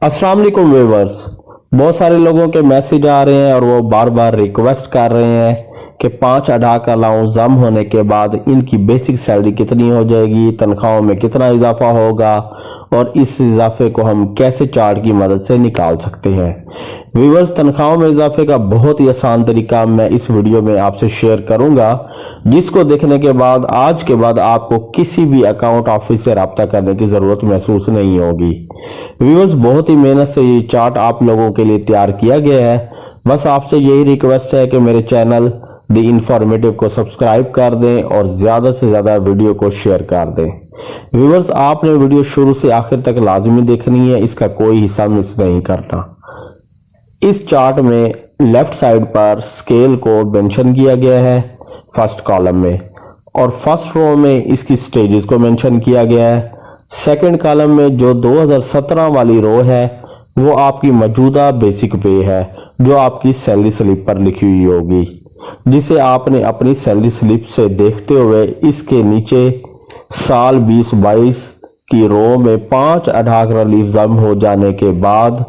अस्सलाम वालेकुम व्यूअर्स। बहुत सारे लोगों के मैसेज आ रहे हैं और वो बार बार रिक्वेस्ट कर रहे हैं कि 5 अदा का अलाउंस जम होने के बाद इनकी बेसिक सैलरी कितनी हो जाएगी, तनख्वाहों में कितना इजाफा होगा और इस इजाफे को हम कैसे चार्ट की मदद से निकाल सकते हैं। व्यूअर्स, तनख्वाहों में इजाफे का बहुत ही आसान तरीका मैं इस वीडियो में आपसे शेयर करूंगा, जिसको देखने के बाद आज के बाद आपको किसी भी अकाउंट ऑफिस से रब्ता करने की जरूरत महसूस नहीं होगी। व्यूअर्स, बहुत ही मेहनत से ये चार्ट आप लोगों के लिए तैयार किया गया है। बस आपसे यही रिक्वेस्ट है कि मेरे चैनल द इंफॉर्मेटिव को सब्सक्राइब कर दें और ज्यादा से ज्यादा वीडियो को शेयर कर दें। व्यूअर्स, आपने वीडियो शुरू से आखिर तक लाजमी देखनी है, इसका कोई हिस्सा मिस नहीं करना। इस चार्ट में लेफ्ट साइड पर स्केल को मेंशन किया गया है फर्स्ट कॉलम में, और फर्स्ट रो में इसकी स्टेजेस को मेंशन किया गया है। सेकंड कॉलम में जो 2017 वाली रो है वो आपकी मौजूदा बेसिक पे है, जो आपकी सैलरी स्लिप पर लिखी हुई होगी, जिसे आपने अपनी सैलरी स्लिप से देखते हुए इसके नीचे साल 2022 की रो में 5 अडाक रिलीफ जम हो जाने के बाद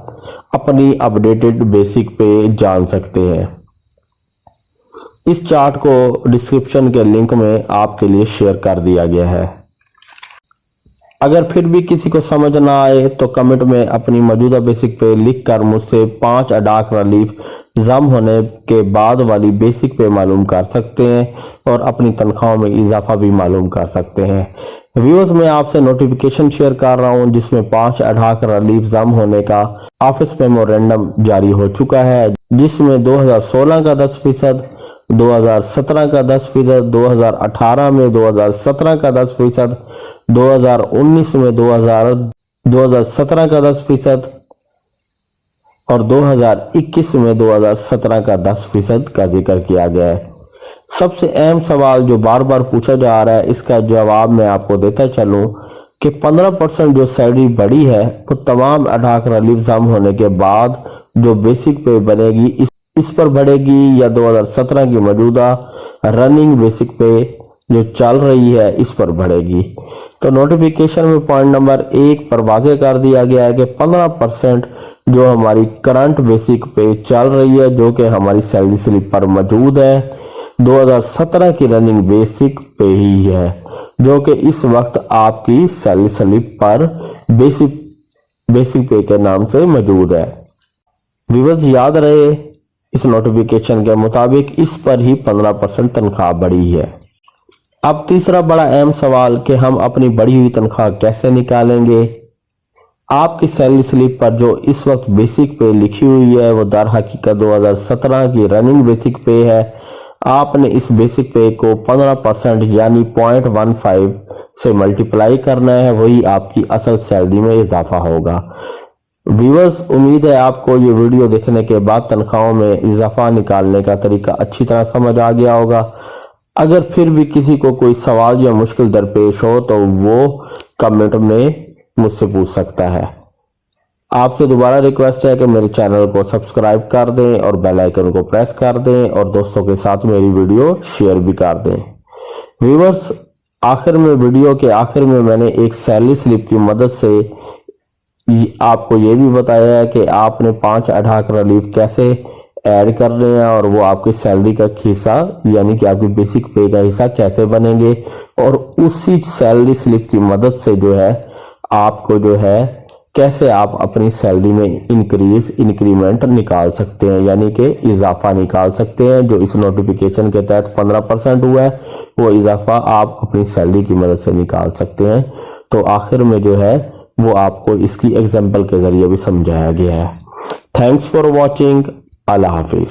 अपनी अपडेटेड बेसिक पे जान सकते हैं। इस चार्ट को डिस्क्रिप्शन के लिंक में आपके लिए शेयर कर दिया गया है। अगर फिर भी किसी को समझ ना आए तो कमेंट में अपनी मौजूदा बेसिक पे लिखकर मुझसे 5 अडाक रिलीफ जम होने के बाद वाली बेसिक पे मालूम कर सकते हैं और अपनी तनख्वाहों में इजाफा भी मालूम कर सकते हैं। व्यूअर्स, मैं आपसे नोटिफिकेशन शेयर कर रहा हूं जिसमें 5 अडाक रिलीफ जम होने का ऑफिस मेमोरेंडम जारी हो चुका है, जिसमें 2016 का 10%, 2017 का 10%, 2018 में 2017 का 10%, 2019 में 2017 का 10% और 2021 में 2017 का 10% का जिक्र किया गया है। सबसे अहम सवाल जो बार बार पूछा जा रहा है, इसका जवाब मैं आपको देता चलूं कि 15% जो सैलरी बढ़ी है वो तमाम अडाक रिलीफ जम होने के बाद जो बेसिक पे बनेगी इस पर बढ़ेगी या 2017 की मौजूदा रनिंग बेसिक पे जो चल रही है इस पर बढ़ेगी। तो नोटिफिकेशन में पॉइंट नंबर 1 पर वाज़ेह कर दिया गया है कि 15% जो हमारी करंट बेसिक पे चल रही है, जो कि हमारी सैलरी स्लिप पर मौजूद है, 2017 की रनिंग बेसिक पे ही है, जो कि इस वक्त आपकी सैलरी स्लिप पर बेसिक पे के नाम से मौजूद है। व्यूअर्स, याद रहे इस नोटिफिकेशन के मुताबिक इस पर ही 15% तनख्वाह बढ़ी है। अब तीसरा बड़ा अहम सवाल कि हम अपनी बढ़ी हुई तनख्वाह कैसे निकालेंगे। आपकी सैलरी स्लिप पर जो इस वक्त बेसिक पे लिखी हुई है वो दर हकीकत 2017 की रनिंग बेसिक पे है। आपने इस बेसिक पे को 15% यानी 0.15 से मल्टीप्लाई करना है, वही आपकी असल सैलरी में इजाफा होगा। व्यूअर्स, उम्मीद है आपको ये वीडियो देखने के बाद तनख्वाहों में इजाफा निकालने का तरीका अच्छी तरह समझ आ गया होगा। अगर फिर भी किसी को कोई सवाल या मुश्किल दरपेश हो तो वो कमेंट में मुझसे पूछ सकता है। आपसे दोबारा रिक्वेस्ट है कि मेरे चैनल को सब्सक्राइब कर दें और बेल आइकन को प्रेस कर दें और दोस्तों के साथ मेरी वीडियो शेयर भी कर दें। व्यूअर्स, वीडियो के आखिर में मैंने एक सैलरी स्लिप की मदद से आपको ये भी बताया है कि आपने 5 अडाक रिलीफ कैसे ऐड कर रहे हैं और वो आपकी सैलरी का हिस्सा यानी कि आपकी बेसिक पे का हिस्सा कैसे बनेंगे, और उसी सैलरी स्लिप की मदद से जो है आपको जो है कैसे आप अपनी सैलरी में इंक्रीमेंट निकाल सकते हैं, यानी कि इजाफा निकाल सकते हैं। जो इस नोटिफिकेशन के तहत 15% हुआ है वो इजाफा आप अपनी सैलरी की मदद से निकाल सकते हैं। तो आखिर में जो है वो आपको इसकी एग्जाम्पल के जरिए भी समझाया गया है। Thanks for watching. Allah Hafiz.